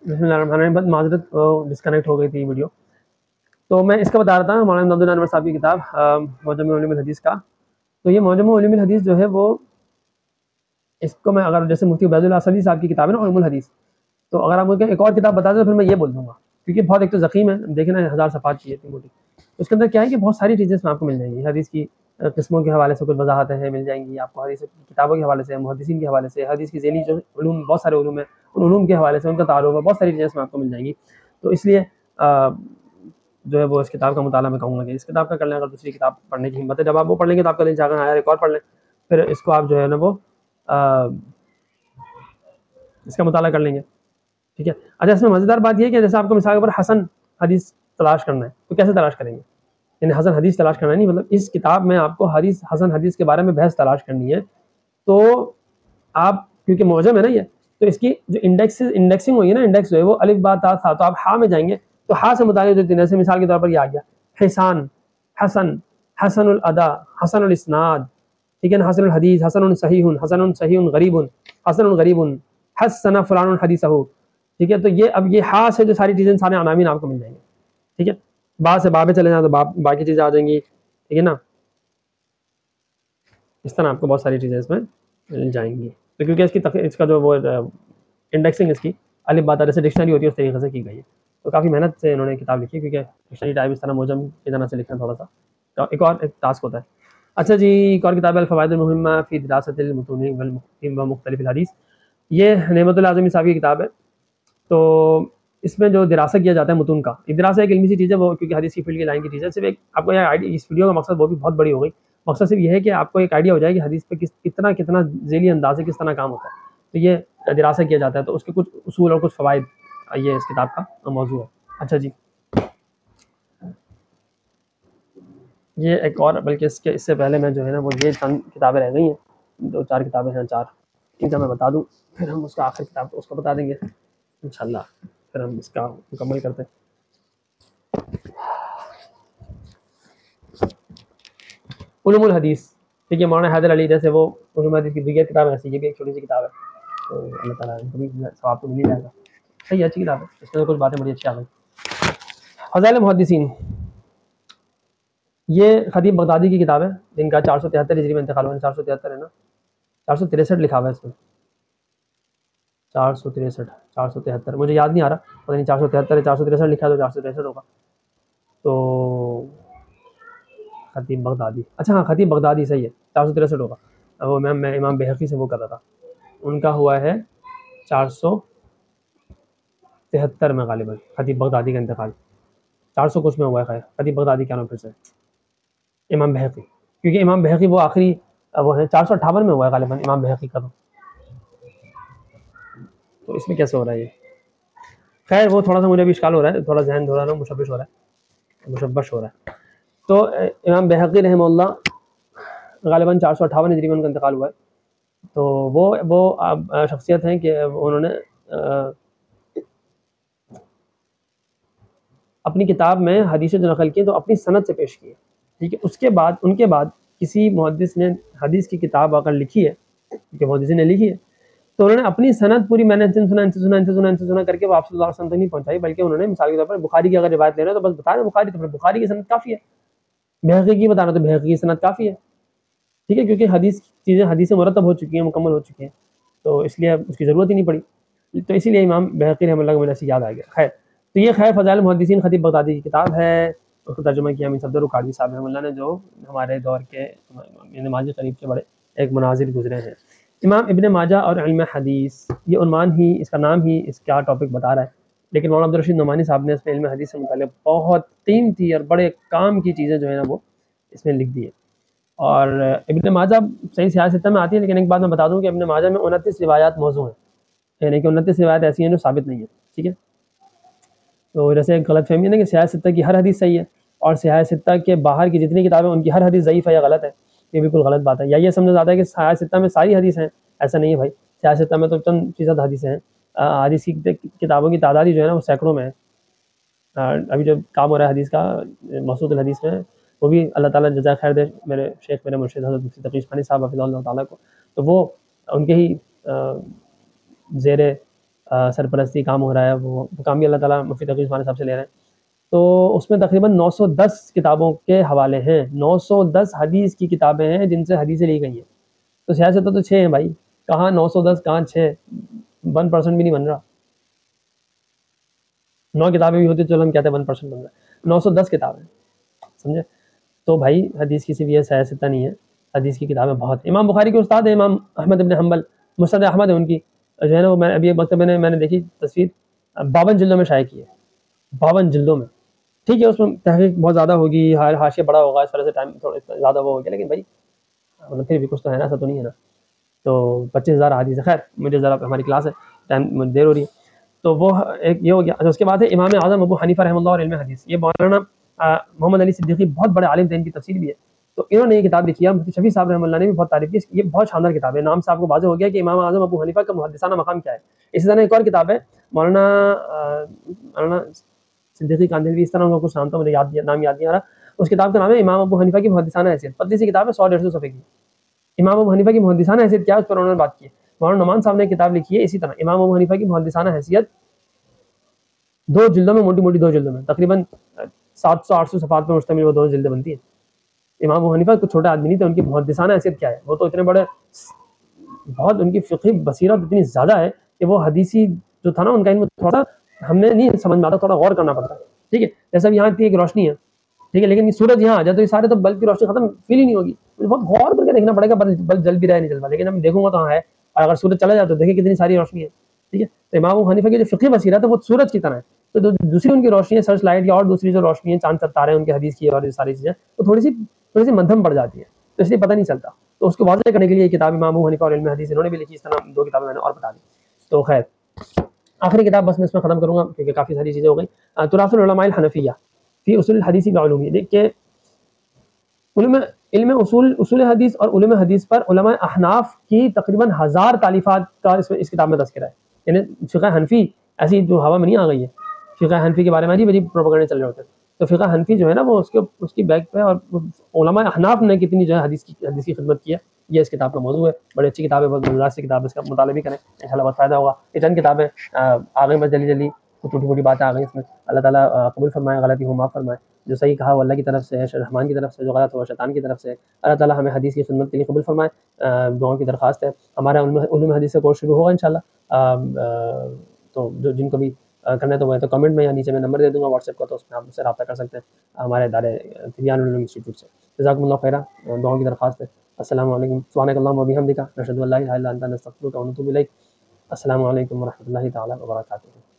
بسم اللہ الرحمن الرحیم. معذرت ڈسکنیکٹ ہو گئی تھی ویڈیو. تو میں اس کا بتا رہا تھا مولانا عبداللہ انور صاحب کی کتاب معجم علوم الحدیث کا. تو یہ معجم علوم الحدیث جو ہے وہ اس کو میں اگر جیسے مفتی عبید اللہ اسدی صاحب کی کتاب ہے نا علوم الحدیث، تو اگر آپ مجھے ایک اور کتاب بتا دیں تو پھر میں یہ بول دوں گا، کیونکہ بہت ایک تو ضخیم ہے، دیکھیں نا 1000 صفحات کی ہے اتنی موٹی. اس کے اندر کیا ہے کہ بہت ساری چیزیں اس میں آپ کو مل جائیں گی. حدیث کی قسموں کے حوالے سے کچھ وضاحتیں ہیں مل جائیں گی آپ کو، حدیث کی کتابوں کے حوالے سے، محدثین کے حوالے سے، حدیث کی ذیلی جو علوم بہت سارے علوم ہیں ان علوم کے حوالے سے ان کا تعارف ہے، بہت ساری چیزیں اس میں آپ کو مل جائیں گی. تو اس لیے جو ہے وہ اس کتاب کا مطالعہ میں کہوں گا کہ اس کتاب کا کر لیں. اگر دوسری کتاب پڑھنے کی ہمت ہے، جب آپ وہ پڑھ لیں گے تو آپ کا دل چاہے گا یار ایک اور پڑھ لیں، پھر اس کو آپ جو ہے نا وہ اس کا مطالعہ کر لیں گے. ٹھیک ہے. اچھا اس میں مزیدار بات یہ ہے کہ جیسے آپ کو مثال کے اوپر حسن حدیث تلاش کرنا ہے تو کیسے تلاش کریں گے؟ یعنی حسن حدیث تلاش کرنا نہیں، مطلب اس کتاب میں آپ کو حسن حدیث کے بارے میں بحث تلاش کرنی ہے. تو آپ کیونکہ معجم ہے نا یہ، تو اس کی جو انڈیکسنگ ہوگی نا، انڈیکس جو ہے وہ الف با تا تھا، تو آپ ہا میں جائیں گے تو ہا سے متعلق جو جیسے مثال کے طور پر یہ آ گیا حسان، حسن، حسن الادا، حسن الاسناد، ٹھیک ہے نا، حسن الحدیث، حسن صحیح غریب، حسن غریب، حسن فلان حدیثہ. ٹھیک ہے. تو یہ اب یہ ہا سے جو ساری چیزیں سارے عناوین آپ کو مل جائیں گے. ٹھیک ہے. با سے باب چلے جائیں تو باقی چیزیں آ جائیں گی. ٹھیک ہے نا. اس طرح آپ کو بہت ساری چیزیں اس میں مل جائیں گی. تو کیونکہ اس کا جو وہ انڈیکسنگ اس کی الف با تا جیسے ڈکشنری ہوتی ہے اس طریقے سے کی گئی ہے. تو کافی محنت سے انہوں نے کتاب لکھی، کیونکہ ڈکشنری ٹائپ اس طرح معجم کی طرح سے لکھنا تھوڑا سا ایک ٹاسک ہوتا ہے. اچھا جی، ایک اور کتاب ہے الفوائد المہمہ فی دراست المتون و مختلف الحدیث. یہ نعمت اللہ اعظمی صاحب کی کتاب ہے. تو اس میں جو دراسہ کیا جاتا ہے متون کا، دراسہ ایک علمی سی چیز ہے وہ، کیونکہ حدیث کی فیلڈ کی لائن کی چیز ہے. صرف ایک آپ کو یہ آئیڈیا، اس ویڈیو کا مقصد وہ بھی بہت بڑی ہو گئی، مقصد صرف یہ ہے کہ آپ کو ایک آئیڈیا ہو جائے کہ حدیث پہ کتنا ذیلی انداز سے کس طرح کام ہوتا ہے. تو یہ دراسہ کیا جاتا ہے، تو اس کے کچھ اصول اور کچھ فوائد یہ اس کتاب کا موضوع ہے. اچھا جی، یہ ایک اور، بلکہ اس سے پہلے میں جو ہے نا وہ یہ چند کتابیں رہ گئی ہیں، 2-4 کتابیں ہیں، 4 ان کا میں بتا دوں، پھر ہم اس کا آخر کتاب اس کو بتا دیں گے انشاءاللہ، پھر ہم اس کا مکمل کرتے ہیں. علوم الحدیث، ٹھیک ہے، مولانا حیدر علی جیسے وہ علوم الحدیث کی دیگر کتاب ہے، ایسی یہ بھی ایک چھوٹی سی کتاب ہے. تو اللہ تعالیٰ کبھی ثواب تو مل ہی جائے گا. صحیح ہے، اچھی کتاب ہے، اس میں کچھ باتیں بڑی اچھی آ گئی. فضائل محدثین، یہ خطیب بغدادی کی کتاب ہے جن کا 473 ہجری میں انتقال ہوا. 473 ہے نا، 463 لکھا ہوا ہے اس میں، 473 مجھے یاد نہیں آ رہا، پتہ نہیں 473 ہے 463 لکھا ہے تو 463 ہوگا. تو خطیب بغدادی، اچھا ہاں خطیب بغدادی صحیح ہے، 463 ہوگا. وہ میں امام بہقی سے وہ کر رہا تھا، ان کا ہوا ہے 473 میں غالباً خطیب بغدادی کا انتقال. 400 کچھ میں ہوا ہے. خیر، خطیب بغدادی کیا نام پھر سے امام بہقی، کیونکہ امام بہقی وہ آخری وہ ہے 458 میں ہوا ہے غالباً امام بہقی کا. تو اس میں کیسے ہو رہا ہے یہ؟ خیر وہ تھوڑا سا مجھے بھی اشکال ہو رہا ہے، تھوڑا ذہن تھوڑا نا مشبش ہو رہا ہے. تو امام بہقی رحمہ اللہ غالباً 458 ہجری میں ان کا انتقال ہوا ہے. تو وہ شخصیت ہیں کہ انہوں نے اپنی کتاب میں حدیثیں جو نقل کی تو اپنی سند سے پیش کی ہے. ٹھیک ہے. اس کے بعد ان کے بعد کسی محدث نے حدیث کی کتاب اگر لکھی ہے کہ محدث نے لکھی ہے تو انہوں نے اپنی سند پوری میں نے ان سے سنا کر کے وہ آپ صلی اللہ علیہ وسلم تک نہیں پہنچائی، بلکہ انہوں نے مثال کے طور پر بخاری کی اگر روایت لے رہے ہیں تو بس بتا رہے ہیں بخاری، تو پھر بخاری کی سند کافی ہے. بہقی کی بتا رہے تو بہقی کی سند کافی ہے. ٹھیک ہے، کیونکہ حدیثیں مرتب ہو چکی ہیں، مکمل ہو چکی ہیں، تو اس لیے اس کی ضرورت ہی نہیں پڑی. تو اسی لیے امام بہقی رحمہ اللہ کو مجھے یاد آ گیا. خیر، تو یہ خیر فضائل المحدثین خطیب بغدادی کی کتاب ہے. اس کو ترجمہ کیا امین صفدر کاڑوی صاحب رحمہ اللہ نے، جو ہمارے دور کے نماز قریب کے بڑے ایک مناظر گزرے ہیں. امام ابن ماجہ اور علم حدیث، یہ عنوان ہی، اس کا نام ہی اس کا ٹاپک بتا رہا ہے، لیکن مولانا عبدالرشید نعمانی صاحب نے اس میں علم حدیث سے متعلق بہت قیمتی اور بڑے کام کی چیزیں جو ہے نا وہ اس میں لکھ دی ہیں. اور ابن ماجہ صحیح سیاست میں آتی ہے، لیکن ایک بات میں بتا دوں کہ ابن ماجہ میں 29 روایات موضوع ہیں، یعنی کہ 29 روایات ایسی ہیں جو ثابت نہیں ہیں. ٹھیک ہے. تو جیسے ایک غلط فہمی ہے نا کہ سیاہ ستہ کی ہر حدیث صحیح ہے اور سیاہ ستہ کے باہر کی جتنی کتابیں ان کی ہر حدیث ضعیف ہے یا غلط ہے. یہ بالکل غلط بات ہے. یا یہ سمجھا جاتا ہے کہ سیاہ ستہ میں ساری حدیث ہیں، ایسا نہیں ہے بھائی. سیاہ ستہ میں تو چند فیصد حدیثیں ہیں. حدیث کی کتابوں کی تعداد ہی جو ہے نا وہ سینکڑوں میں ہے. ابھی جو کام ہو رہا ہے حدیث کا مسعود الحدیث میں، وہ بھی اللہ تعالیٰ جزائے خیر دے میرے شیخ میرے مرشد حضرت مفتی تقی عثمانی صاحب حفظہ اللہ تعالیٰ کو، تو وہ ان کے ہی زیر سرپرستی کام ہو رہا ہے، وہ کام بھی اللہ تعالیٰ مفتی تقی عثمانی صاحب سے لے رہے ہیں. تو اس میں تقریباً 910 کتابوں کے حوالے ہیں، 910 حدیث کی کتابیں ہیں جن سے حدیثیں لی گئی ہیں. تو سیاست تو 6 ہیں بھائی، کہاں 910 کہاں 6، 1% بھی نہیں بن رہا. 9 کتابیں بھی ہوتی چلو ہم کہتے ہیں 1% بن رہا ہے، 910 کتابیں سمجھے. تو بھائی حدیث کی صرف یہ سیاست نہیں ہے، حدیث کی کتابیں بہت ہیں. امام بخاری کے استاد ہیں امام احمد ابن حنبل، مسند احمد ہے ان کی جو ہے نا، وہ میں ابھی مکتبہ میں نے دیکھی تصویر، 52 جلدوں میں شائع کی ہے، 52 جلدوں میں. ٹھیک ہے اس میں تحقیق بہت زیادہ ہوگی، حاشیہ بڑا ہوگا، اس وجہ سے ٹائم تھوڑا زیادہ وہ ہو گیا، لیکن بھائی مطلب پھر بھی کچھ تو ہے نا، ایسا تو نہیں ہے نا. تو 25,000 حدیث ہے. خیر مجھے ذرا ہماری کلاس ہے، ٹائم دیر ہو رہی ہے. تو وہ ایک یہ ہو گیا. اس کے بعد ہے امام اعظم ابو حنیفہ رحمہ اللہ اور علم حدیث. یہ مولانا محمد علی صدیقی بہت بڑے عالم تھے، ان کی تفسیر بھی ہے. تو انہوں نے یہ کتاب لکھی ہے، مفتی شفیع صاحب رحمۃ اللہ نے بھی بہت تعریف کی. یہ بہت شاندار کتاب ہے. نام سے آپ کو واضح ہو گیا کہ امام اعظم ابو حنیفہ کا محدثانہ مقام کیا ہے. اسی طرح ایک اور کتاب ہے مولانا صدیقی کاندھلوی، اس طرح کا کچھ نام تھا، مجھے نام یاد نہیں آ رہا. اس کتاب کا نام ہے امام ابو حنیفہ کی محدثانہ حیثیت. پتلی سی کتاب ہے، 100-150 صفحے کی. امام ابو حنیفہ کی محدثانہ حیثیت کیا ہے اس پر انہوں نے بات کی ہے. مولانا نعمان صاحب نے کتاب لکھی ہے اسی طرح، امام ابو حنیفہ کی محدثانہ حیثیت، 2 جلدوں میں، موٹی موٹی 2 جلدوں میں، تقریباً 700-800 صفحات پر مشتمل وہ 2 جلدیں بنتی ہیں. امام ابو حنیفہ کوئی چھوٹا آدمی نہیں تھا، ان کی محدثانہ حیثیت کیا ہے، وہ تو اتنے بڑے، بہت ان کی فقہی بصیرت اتنی زیادہ ہے کہ وہ حدیثی جو تھا نا ان کا علم تھوڑا ہم نے نہیں سمجھ میں آتا، تھوڑا غور کرنا پڑتا ہے. ٹھیک ہے جیسا یہاں تھی ایک روشنی ہے، ٹھیک ہے، لیکن یہ سورج یہاں آ جائے تو یہ سارے تو بلب کی روشنی ختم، فیل ہی نہیں ہوگی. مجھے بہت غور کر کے دیکھنا پڑے گا بلب جل بھی رہا ہے نہیں جل رہا، لیکن ہم دیکھوں گا تو ہاں ہے. اور اگر سورج چلا جائے تو دیکھیں کتنی ساری روشنی ہے. ٹھیک ہے تو امام ابو حنیفہ کی جو فقہی بصیرت ہے وہ سورج کی طرح ہے. تو دوسری ان کی روشنی ہے سرچ لائٹ یا اور دوسری جو روشنی ہے چاند ستارے ان کے حدیث کی اور یہ ساری چیزیں، وہ تھوڑی سی مدھم پڑ جاتی ہے، تو اس لیے پتہ نہیں چلتا. تو اس کو واضح کرنے کے لیے کتاب امام ابو حنیفہ اور علم حدیث انہوں نے بھی لکھی. اس طرح 2 کتابیں میں نے اور بتا دی. تو خیر آخری کتاب بس میں اس میں ختم کروں گا کیونکہ کافی ساری چیزیں ہو گئی. تراث العلماء الحنفیہ فی اصول الحدیث وعلومہ. دیکھیے علم اصول حدیث اور علوم حدیث پر علماء احناف کی تقریباً 1000 تالیفات کا اس کتاب میں تذکرہ ہے. یعنی فقہ حنفی ایسی جو ہوا میں نہیں آ گئی ہے، فقہ حنفی کے بارے میں عجیب عجیب پروپیگنڈے چل رہے ہوتے ہیں. تو فقہ حنفی جو ہے نا وہ اس کی بیک پہ، اور علماء احناف نے کتنی جو ہے حدیث کی خدمت کی ہے، یہ اس کتاب کا موضوع ہے. بڑی اچھی کتاب ہے، بہت مزدار سی کتاب ہے، اس کا مطالعہ بھی کریں انشاءاللہ بہت فائدہ ہوگا. یہ چند کتابیں آ گئی، بس جلدی کچھ چھوٹی موٹی باتیں آ گئی اس میں. اللہ تعالیٰ قبول فرمائے، غلطی ہو معاف فرمائے. جو صحیح کہا وہ اللہ کی طرف سے ہے، رحمان کی طرف سے، جو غلط ہو شیطان کی طرف سے. اللہ تعالیٰ ہمیں حدیث کی خدمت کے لیے قبول فرمائے. دعاؤں کی درخواست ہے. ہمارا علوم حدیث سے کورس شروع ہوگا انشاءاللہ. تو جن کو بھی کرنا ہے تو میں تو کمنٹ میں یا نیچے میں نمبر دے دوں گا واٹس ایپ کا، تو اس میں آپ مجھ سے رابطہ کر سکتے ہیں ہمارے ادارے تبیان العلوم انسٹیٹیوٹ سے. جزاکم اللہ خیرہ. دعاؤں کی درخواست ہے. السلام علیکم. سبحانک اللہم و بحمدک، نشہد ان لا الہ الا انت، نستغفرک و نتوب الیک. السلام علیکم ورحمۃ اللہ تعالیٰ وبرکاتہ.